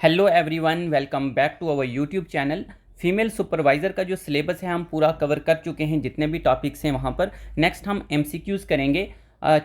Hello everyone, welcome back to our YouTube channel. Female supervisor का जो syllabus है हम पूरा कवर कर चुके हैं। जितने भी टॉपिक्स हैं वहाँ पर नेक्स्ट हम एमसीक्यूज़ करेंगे।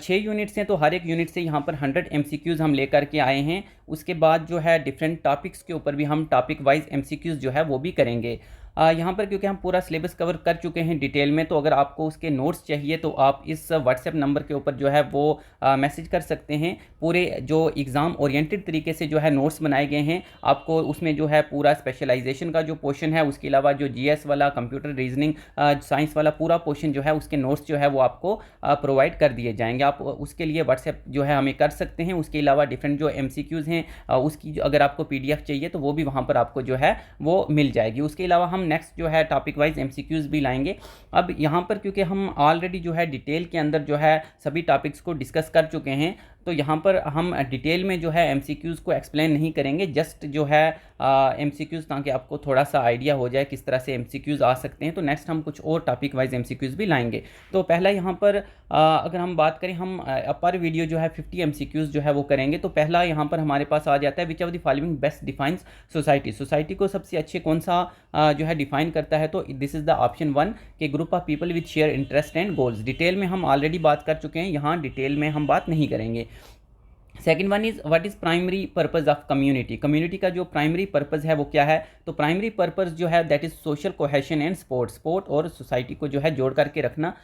6 यूनिट्स हैं तो हर एक यूनिट से यहाँ पर 100 एमसीक्यूज़ हम लेकर के आए हैं। उसके बाद जो है डिफरेंट टॉपिक्स के ऊपर भी हम टॉपिक वाइज एमसीक्यूज़ जो है वो भी करेंगे। यहाँ पर क्योंकि हम पूरा सिलेबस कवर कर चुके हैं डिटेल में, तो अगर आपको उसके नोट्स चाहिए तो आप इस व्हाट्सएप नंबर के ऊपर जो है वो मैसेज कर सकते हैं। पूरे जो एग्ज़ाम ओरिएंटेड तरीके से जो है नोट्स बनाए गए हैं। आपको उसमें जो है पूरा स्पेशलाइजेशन का जो पोर्शन है, उसके अलावा जो जीएस वाला, कंप्यूटर रीजनिंग, साइंस वाला पूरा पोर्शन जो है उसके नोट्स जो है वो आपको प्रोवाइड कर दिए जाएंगे। आप उसके लिए व्हाट्सएप जो है हमें कर सकते हैं। उसके अलावा डिफरेंट जो एमसीक्यूज़ हैं उसकी अगर आपको पीडीएफ चाहिए तो वो भी वहाँ पर आपको जो है वो मिल जाएगी। उसके अलावा हम नेक्स्ट जो है टॉपिक वाइज एमसीक्यूज़ भी लाएंगे। अब यहाँ पर क्योंकि हम ऑलरेडी जो है डिटेल के अंदर जो है सभी टॉपिक्स को डिस्कस कर चुके हैं, तो यहाँ पर हम डिटेल में जो है एमसीक्यूज़ को एक्सप्लेन नहीं करेंगे। जस्ट जो है एमसीक्यूज़, ताकि आपको थोड़ा सा आइडिया हो जाए किस तरह से एमसीक्यूज़ आ सकते हैं। तो नेक्स्ट हम कुछ और टॉपिक वाइज एमसीक्यूज़ भी लाएंगे। तो पहला यहाँ पर अगर हम बात करें, हम पर वीडियो जो है 50 एमसीक्यूज़ जो है वो करेंगे। तो पहला यहाँ पर हमारे पास आ जाता है, विच of the following best defines society. Society को सबसे अच्छे कौन सा जो है डिफाइन करता है? तो दिस इज़ द ऑप्शन 1 के group of people with share interest and goals. Detail में हम ऑलरेडी बात कर चुके हैं, यहाँ डिटेल में हम बात नहीं करेंगे। Second one is what is primary purpose of community. Community का जो प्राइमरी पर्पज़ है वो क्या है? तो प्राइमरी पर्पज़ जो है that is social cohesion and sport और सोसाइटी को जो है जोड़ करके रखना।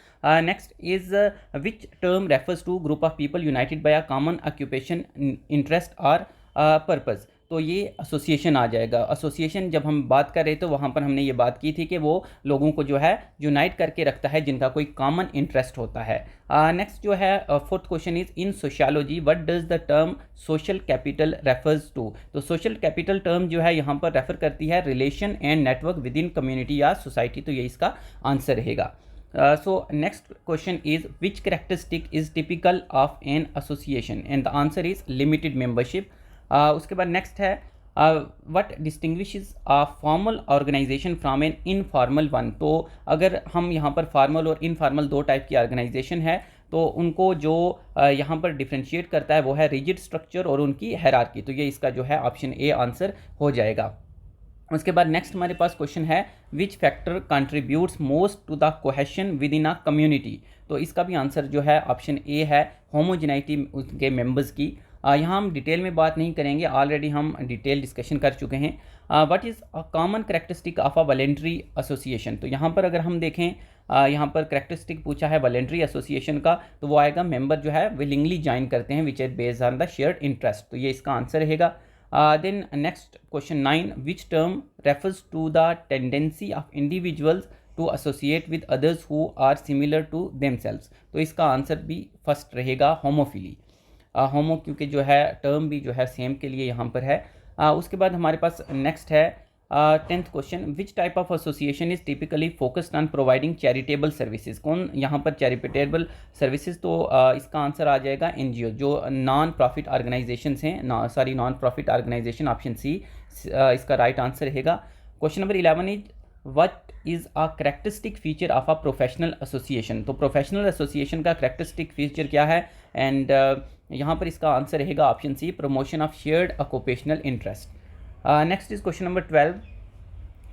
Next is which term refers to group of people united by a common occupation, interest और पर्पज़। तो ये एसोसिएशन आ जाएगा। एसोसिएशन जब हम बात कर रहे थे तो वहाँ पर हमने ये बात की थी कि वो लोगों को जो है यूनाइट करके रखता है जिनका कोई कॉमन इंटरेस्ट होता है। नेक्स्ट जो है fourth question is in sociology what does the term social capital refers to. तो सोशल कैपिटल टर्म जो है यहाँ पर रेफर करती है relation and network within community या सोसाइटी। तो ये इसका आंसर रहेगा। So next question is which characteristic is typical of an association, and the answer is limited membership. उसके बाद नेक्स्ट है what distinguishes a formal organization from an informal one। तो अगर हम यहाँ पर फॉर्मल और इनफॉर्मल दो टाइप की ऑर्गेनाइजेशन है तो उनको जो यहाँ पर डिफ्रेंशिएट करता है वो है रिजिड स्ट्रक्चर और उनकी हायरार्की। तो ये इसका जो है ऑप्शन ए आंसर हो जाएगा। उसके बाद नेक्स्ट हमारे पास क्वेश्चन है which factor contributes most to the cohesion within a community. तो इसका भी आंसर जो है ऑप्शन ए है, होमोजेनिटी के मेंबर्स की। यहाँ हम डिटेल में बात नहीं करेंगे, ऑलरेडी हम डिटेल डिस्कशन कर चुके हैं। What is a common characteristic of a voluntary association. तो यहाँ पर अगर हम देखें, यहाँ पर करेक्टरिस्टिक पूछा है वॉलेंट्री एसोसिएशन का, तो वो आएगा मेंबर जो है विलिंगली ज्वाइन करते हैं which is based on the shared interest. तो ये इसका आंसर रहेगा। Then next question 9, which term refers to the tendency of individuals to associate with others who are similar to themselves। तो इसका आंसर भी first रहेगा, होमोफिली। होमो क्योंकि जो है टर्म भी जो है सेम के लिए यहाँ पर है। उसके बाद हमारे पास नेक्स्ट है 10th question, which type of association is typically focused on providing charitable services. कौन यहाँ पर चैरिटेबल सर्विसेज? तो इसका आंसर आ जाएगा एनजीओ, जो नॉन प्रॉफिट ऑर्गेनाइजेशंस हैं, non profit organisation, option C इसका राइट आंसर रहेगा। Question number 11 is what is a characteristic feature of a professional association. तो प्रोफेशनल एसोसिएशन का करेक्टरिस्टिक फीचर क्या है? एंड यहाँ पर इसका आंसर रहेगा option C, promotion of shared occupational interest. Next is question number 12,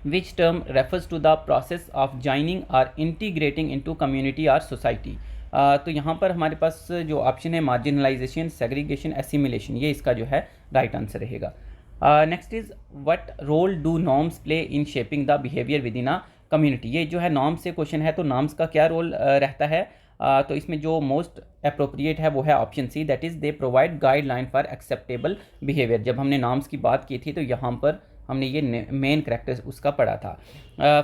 which term refers to the process of joining or integrating into community or society। तो यहाँ पर हमारे पास जो ऑप्शन है मार्जिनलाइजेशन, सेग्रीगेशन, एसिमिलेशन, ये इसका जो है राइट आंसर रहेगा। Next is what role do norms play in shaping the behaviour within a community. ये जो है नॉर्म्स से क्वेश्चन है, तो नॉर्म्स का क्या रोल रहता है? तो इसमें जो मोस्ट अप्रोप्रिएट है वो है option C, that is they provide guideline for acceptable behaviour. जब हमने नॉर्म्स की बात की थी तो यहाँ पर हमने ये मेन करेक्टर उसका पढ़ा था।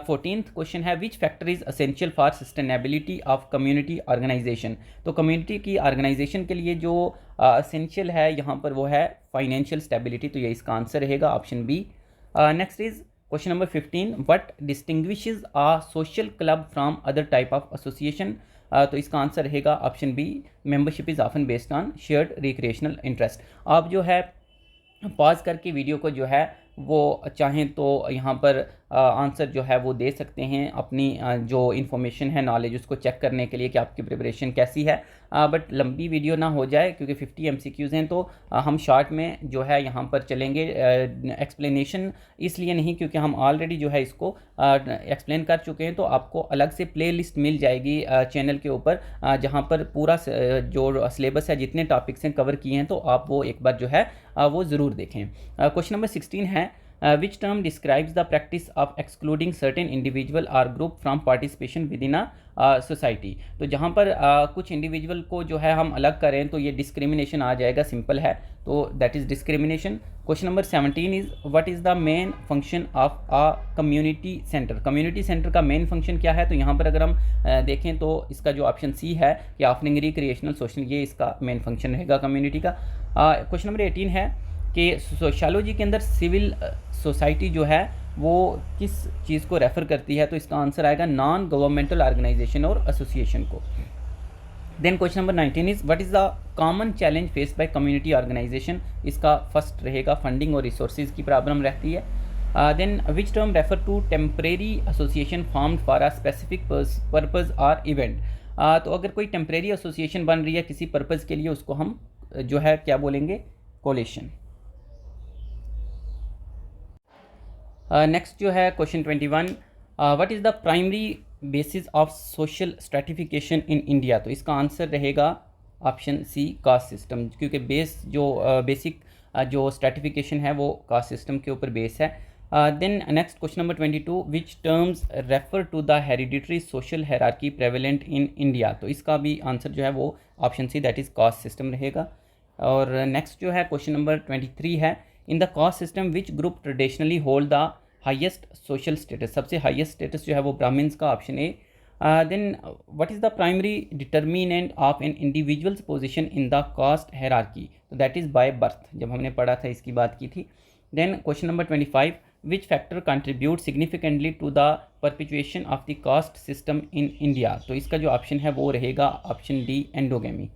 14th क्वेश्चन है which factor is essential for sustainability of community organisation. तो कम्युनिटी की ऑर्गेनाइजेशन के लिए जो असेंशियल है यहाँ पर वो है फाइनेंशियल स्टेबिलिटी। तो ये इसका आंसर रहेगा option B. Next is question number 15, what distinguishes a social club from other type of association. तो इसका आंसर रहेगा option B, membership is often based on shared recreational interest. आप जो है पॉज करके वीडियो को जो है वो चाहें तो यहाँ पर आंसर जो है वो दे सकते हैं, अपनी जो इन्फॉर्मेशन है, नॉलेज, उसको चेक करने के लिए कि आपकी प्रिपरेशन कैसी है। बट लंबी वीडियो ना हो जाए क्योंकि 50 MCQs हैं, तो हम शॉर्ट में जो है यहाँ पर चलेंगे। एक्सप्लेनेशन इसलिए नहीं क्योंकि हम ऑलरेडी जो है इसको एक्सप्लेन कर चुके हैं, तो आपको अलग से प्लेलिस्ट मिल जाएगी चैनल के ऊपर, जहाँ पर पूरा जो सिलेबस है, जितने टॉपिक्स हैं कवर किए हैं, तो आप वो एक बार जो है वो ज़रूर देखें। क्वेश्चन नंबर 16 है, which term describes the practice of excluding certain individual or group from participation within a society। तो जहाँ पर कुछ इंडिविजुअल को जो है हम अलग करें तो ये डिस्क्रिमिनेशन आ जाएगा, सिंपल है, तो that is discrimination. Question number 17 is what is the main function of a community centre. Community centre का मेन फंक्शन क्या है? तो यहाँ पर अगर हम देखें तो इसका जो ऑप्शन सी है कि ऑफरिंग रिक्रिएशनल सोशल, ये इसका मेन फंक्शन रहेगा कम्युनिटी का। क्वेश्चन नंबर 18 है कि सोशियोलॉजी के अंदर सिविल सोसाइटी जो है वो किस चीज़ को रेफ़र करती है? तो इसका आंसर आएगा नॉन गवर्नमेंटल ऑर्गेनाइजेशन और एसोसिएशन को। Then question number 19 is what is the common challenge face by community organisation. इसका फर्स्ट रहेगा फंडिंग और रिसोर्सेज की प्रॉब्लम रहती है। Then which term refer to temporary association formed for a specific purpose और event. तो अगर कोई टेम्परेरी एसोसिएशन बन रही है किसी पर्पज़ के लिए, उसको हम जो है क्या बोलेंगे? कोलिशन। नेक्स्ट जो है question 21, what is the primary basis of social stratification in India. तो इसका आंसर रहेगा ऑप्शन सी, कास्ट सिस्टम, क्योंकि बेस जो बेसिक जो स्ट्रैटिफिकेशन है वो कास्ट सिस्टम के ऊपर बेस है। Then next question number 22, which terms refer to the hereditary social hierarchy prevalent in India. तो इसका भी आंसर जो है वो option C, that is caste system रहेगा। और नेक्स्ट जो है क्वेश्चन नंबर 23 है, in the caste system which group traditionally hold the highest social status. सबसे हाईएस्ट स्टेटस जो है वो ब्राह्मण्स का, option A. Then what is the primary determinant of an individual's position in the caste hierarchy. तो that is by birth, जब हमने पढ़ा था इसकी बात की थी। Then question number 25, which factor contribute significantly to the perpetuation of the caste system in India. तो इसका जो ऑप्शन है वो रहेगा option D, endogamy.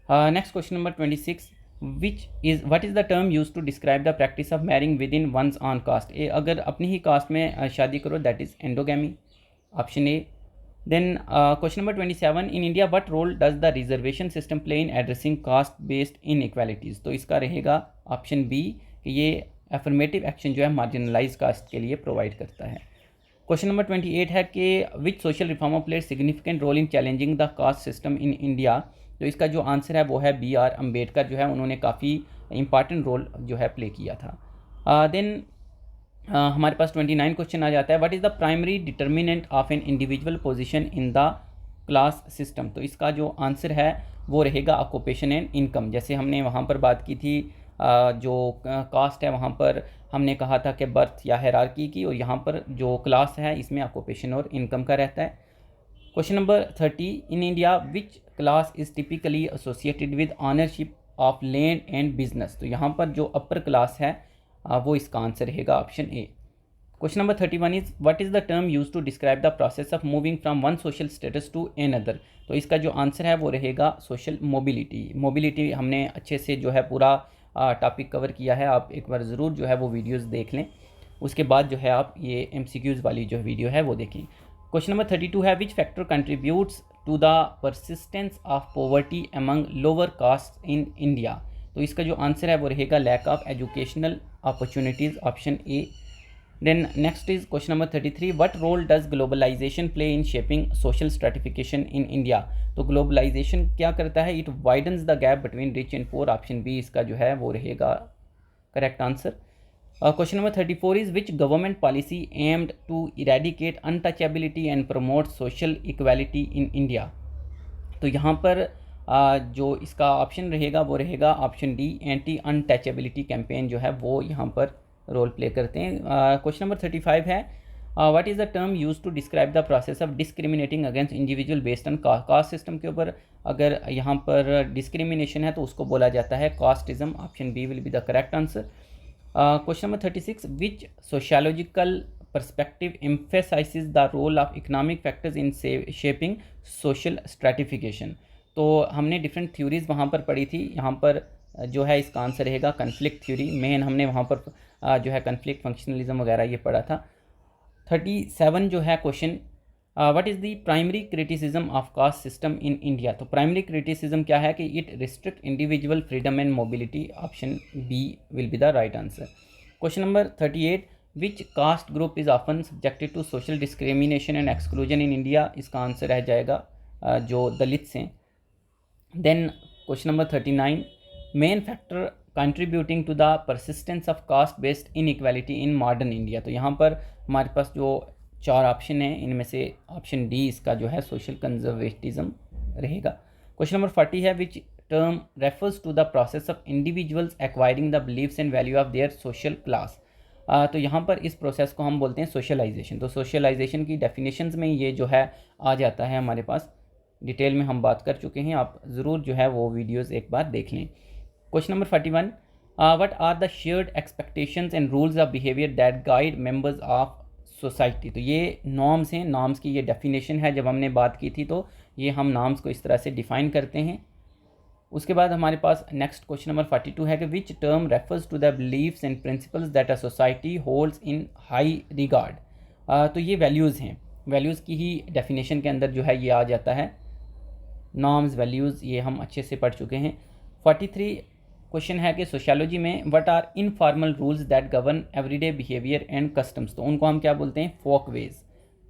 Next question number 26, what is the term used to describe the practice of marrying within one's own caste। अगर अपनी ही cast में शादी करो, that is endogamy, option A. Then question number 27, in India what role does the reservation system play in addressing caste based इन इक्वालिटीज़। तो इसका रहेगा ऑप्शन बी, कि ये एफर्मेटिव एक्शन जो है मार्जिनलाइज कास्ट के लिए प्रोवाइड करता है। क्वेश्चन नंबर 28 है कि which social reformer played significant role in challenging the caste system in India. तो इसका जो आंसर है वो है BR अम्बेडकर, जो है उन्होंने काफ़ी इंपॉर्टेंट रोल जो है प्ले किया था। देन हमारे पास 29 क्वेश्चन आ जाता है, what is the primary determinant of an individual position in the class system. तो इसका जो आंसर है वो रहेगा ऑक्यूपेशन एंड इनकम। जैसे हमने वहाँ पर बात की थी जो कास्ट है वहाँ पर हमने कहा था कि बर्थ या हायरार्की की, और यहाँ पर जो क्लास है इसमें ऑक्यूपेशन और इनकम का रहता है। Question number 30, in India which class is typically associated with ownership of land and business. तो यहाँ पर जो अपर क्लास है वो इसका आंसर रहेगा option A. Question number 31 is what is the term use to describe the process of moving from one social status to another. तो इसका जो आंसर है वो रहेगा सोशल मोबिलिटी। मोबिलिटी हमने अच्छे से जो है पूरा टॉपिक कवर किया है, आप एक बार ज़रूर जो है वो वीडियोज़ देख लें, उसके बाद जो है आप ये MCQs वाली जो वीडियो है वो देखें। क्वेश्चन नंबर 32 है, which factor contributes to the persistence of poverty among lower caste in India. तो इसका जो आंसर है वो रहेगा lack of educational opportunities, option A. Then next is question number 33, what role does globalization play in shaping social stratification in India. तो globalization क्या करता है? It widens the gap between rich and poor, option b इसका जो है वो रहेगा correct answer. Question number 34 is which government policy aimed to eradicate untouchability and promote social equality in India. तो यहाँ पर जो इसका ऑप्शन रहेगा वो रहेगा option D, anti untouchability campaign जो है वो यहाँ पर रोल प्ले करते हैं। क्वेश्चन नंबर 35 है, what is the term use to describe the process of discriminating against individual based on caste system के ऊपर अगर यहाँ पर डिस्क्रिमिनेशन है तो उसको बोला जाता है casteism, option B will be the correct answer. Question number 36, which sociological perspective emphasizes the role of economic factors in shaping social stratification। तो हमने डिफरेंट थ्योरीज वहाँ पर पढ़ी थी, यहाँ पर जो है इसका आंसर रहेगा कन्फ्लिक्ट थ्योरी। मेन हमने वहाँ पर जो है कन्फ्लिक्ट फंक्शनलिज्म वगैरह ये पढ़ा था। 37 जो है question, what is the primary criticism of caste system in India. तो प्राइमरी क्रिटिसिज्म क्या है कि it restrict individual freedom and mobility. Option B will be the right answer. Question number 38, which caste group is often subjected to social discrimination and exclusion in India. इसका answer रह जाएगा जो दलित्स हैं। Then question number 39, main factor contributing to the persistence of caste based inequality in modern India. तो यहाँ पर हमारे पास जो 4 ऑप्शन हैं, इनमें से ऑप्शन डी इसका जो है सोशल कंजर्वेटिज्म रहेगा। क्वेश्चन नंबर 40 है, which term refers to the process of individuals acquiring the beliefs and value of their social class. तो यहाँ पर इस प्रोसेस को हम बोलते हैं सोशलाइजेशन। तो सोशलाइजेशन की डेफिनेशंस में ये जो है आ जाता है, हमारे पास डिटेल में हम बात कर चुके हैं, आप ज़रूर जो है वो वीडियोस एक बार देख लें। Question number 41, what are the shared expectations and rules of behaviour that guide members of society. तो ये नॉर्म्स हैं, नॉर्म्स की ये डेफिनेशन है, जब हमने बात की थी तो ये हम नॉर्म्स को इस तरह से डिफ़ाइन करते हैं। उसके बाद हमारे पास नेक्स्ट क्वेश्चन नंबर 42 है कि which term refers to the beliefs and principles that a society holds in high regard. तो ये वैल्यूज़ हैं, वैल्यूज़ की ही डेफिनेशन के अंदर जो है ये आ जाता है। नॉर्म्स, वैल्यूज़ ये हम अच्छे से पढ़ चुके हैं। 43 क्वेश्चन है कि सोशियोलॉजी में what are informal rules that govern everyday behaviour and customs. तो उनको हम क्या बोलते हैं, फोक वेज।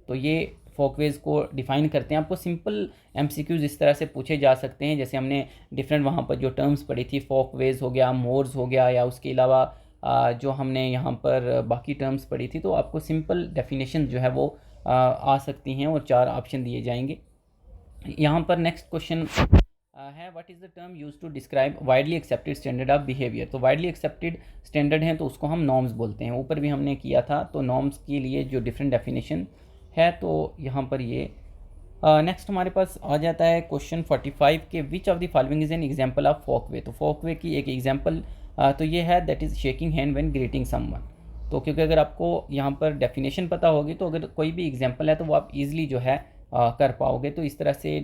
तो ये फोक वेज को डिफ़ाइन करते हैं। आपको सिंपल एमसीक्यूज़ इस तरह से पूछे जा सकते हैं, जैसे हमने डिफरेंट वहाँ पर जो टर्म्स पढ़ी थी, फोक वेज हो गया, मोर्स हो गया, या उसके अलावा जो हमने यहाँ पर बाकी टर्म्स पढ़ी थी, तो आपको सिंपल डेफिनेशन जो है वो आ सकती हैं और 4 ऑप्शन दिए जाएंगे। यहाँ पर नेक्स्ट क्वेश्चन है, what is the term use to describe widely accepted standard of behaviour. तो वाइडली एक्सेप्टेड स्टैंडर्ड हैं तो उसको हम नॉर्म्स बोलते हैं, ऊपर भी हमने किया था। तो नॉर्म्स के लिए जो डिफरेंट डेफिनेशन है, तो यहाँ पर ये नेक्स्ट हमारे पास आ जाता है क्वेश्चन 45 के which of the following is an example of folk way. तो फोक वे की एक एग्जांपल तो ये है, that is shaking hand when greeting someone. तो क्योंकि अगर आपको यहाँ पर डेफिनेशन पता होगी तो अगर कोई भी एग्जांपल है तो वो आप इजीली जो है कर पाओगे। तो इस तरह से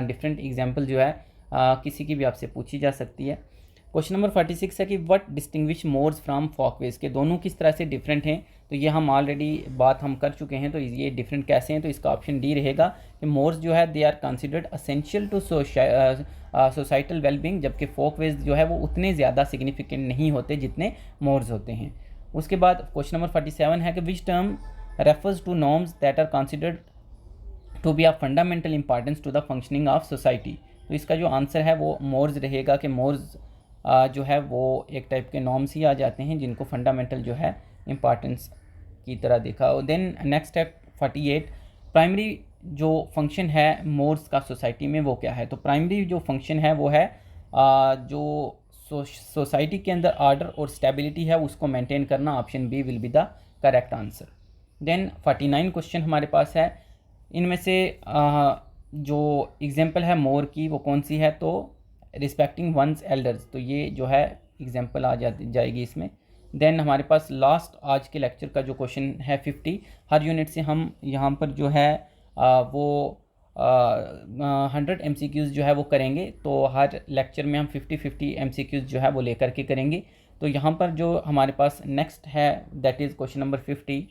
डिफरेंट एग्जांपल जो है किसी की भी आपसे पूछी जा सकती है। क्वेश्चन नंबर 46 है कि what distinguish mores from folkways, के दोनों किस तरह से डिफरेंट हैं। तो ये हम ऑलरेडी बात हम कर चुके हैं। तो ये डिफरेंट कैसे हैं, तो इसका ऑप्शन डी रहेगा कि मोर्स जो है they are considered essential to societal wellbeing, जबकि फोकवेज जो है वो उतने ज़्यादा सिग्निफिकेंट नहीं होते जितने मोर्स होते हैं। उसके बाद क्वेश्चन नंबर 47 है कि which term refers to norms that are considered to be of fundamental importance to the functioning of society. तो इसका जो आंसर है वो मोर्स रहेगा कि मोर्स जो है वो एक टाइप के नॉर्म्स ही आ जाते हैं जिनको फंडामेंटल जो है इंपॉर्टेंस की तरह देखा। और देन नेक्स्ट है 48, प्राइमरी जो फंक्शन है मोर्स का सोसाइटी में वो क्या है। तो प्राइमरी जो फंक्शन है वो है जो सोसाइटी के अंदर ऑर्डर और स्टेबिलिटी है उसको मेंटेन करना। Option B will be the correct answer. Then 49 question हमारे पास है, इनमें से जो एग्जांपल है मोर की वो कौन सी है। तो रिस्पेक्टिंग वंस एल्डर्स, तो ये जो है एग्जांपल आ जाएगी इसमें। देन हमारे पास लास्ट आज के लेक्चर का जो क्वेश्चन है 50, हर यूनिट से हम यहाँ पर जो है वो 100 MCQs जो है वो करेंगे। तो हर लेक्चर में हम 50 MCQs जो है वो लेकर के करेंगे। तो यहाँ पर जो हमारे पास नेक्स्ट है that is question number 50,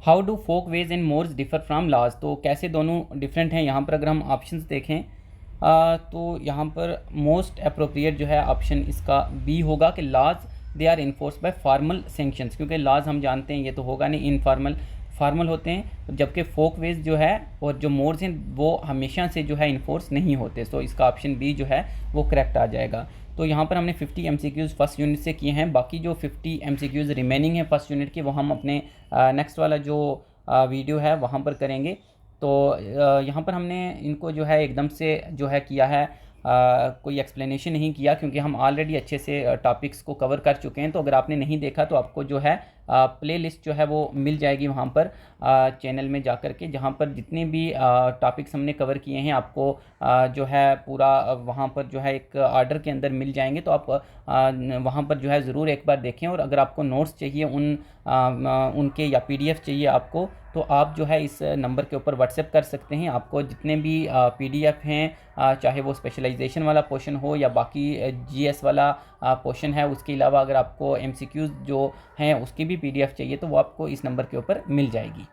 how do folkways and mores differ from laws. तो कैसे दोनों डिफरेंट हैं। यहाँ पर अगर हम ऑप्शंस देखें तो यहाँ पर मोस्ट अप्रोप्रिएट जो है ऑप्शन इसका बी होगा कि laws they are enforce by formal sanctions, क्योंकि लॉज हम जानते हैं ये तो होगा नहीं, इनफॉर्मल फॉर्मल होते हैं, जबकि फोक वेज जो है और जो मोर्स हैं वो हमेशा से जो है इन्फोर्स नहीं होते। तो इसका ऑप्शन बी जो है वो करेक्ट आ जाएगा। तो यहाँ पर हमने 50 MCQs फर्स्ट यूनिट से किए हैं, बाकी जो 50 MCQs रिमेनिंग है फर्स्ट यूनिट की वो हम अपने नेक्स्ट वाला जो वीडियो है वहाँ पर करेंगे। तो यहाँ पर हमने इनको जो है एकदम से जो है किया है, कोई एक्सप्लेनेशन नहीं किया क्योंकि हम ऑलरेडी अच्छे से टॉपिक्स को कवर कर चुके हैं। तो अगर आपने नहीं देखा तो आपको जो है प्लेलिस्ट जो है वो मिल जाएगी वहाँ पर चैनल में जाकर के, जहाँ पर जितने भी टॉपिक्स हमने कवर किए हैं आपको जो है पूरा वहाँ पर जो है एक ऑर्डर के अंदर मिल जाएंगे। तो आप वहाँ पर जो है ज़रूर एक बार देखें, और अगर आपको नोट्स चाहिए उनके या PDF चाहिए आपको तो आप जो है इस नंबर के ऊपर व्हाट्सएप कर सकते हैं। आपको जितने भी PDF हैं, चाहे वो स्पेशलाइजेशन वाला पोर्शन हो या बाकी GS वाला पोर्शन है, उसके अलावा अगर आपको MCQs जो हैं उसकी भी PDF चाहिए तो वो आपको इस नंबर के ऊपर मिल जाएगी।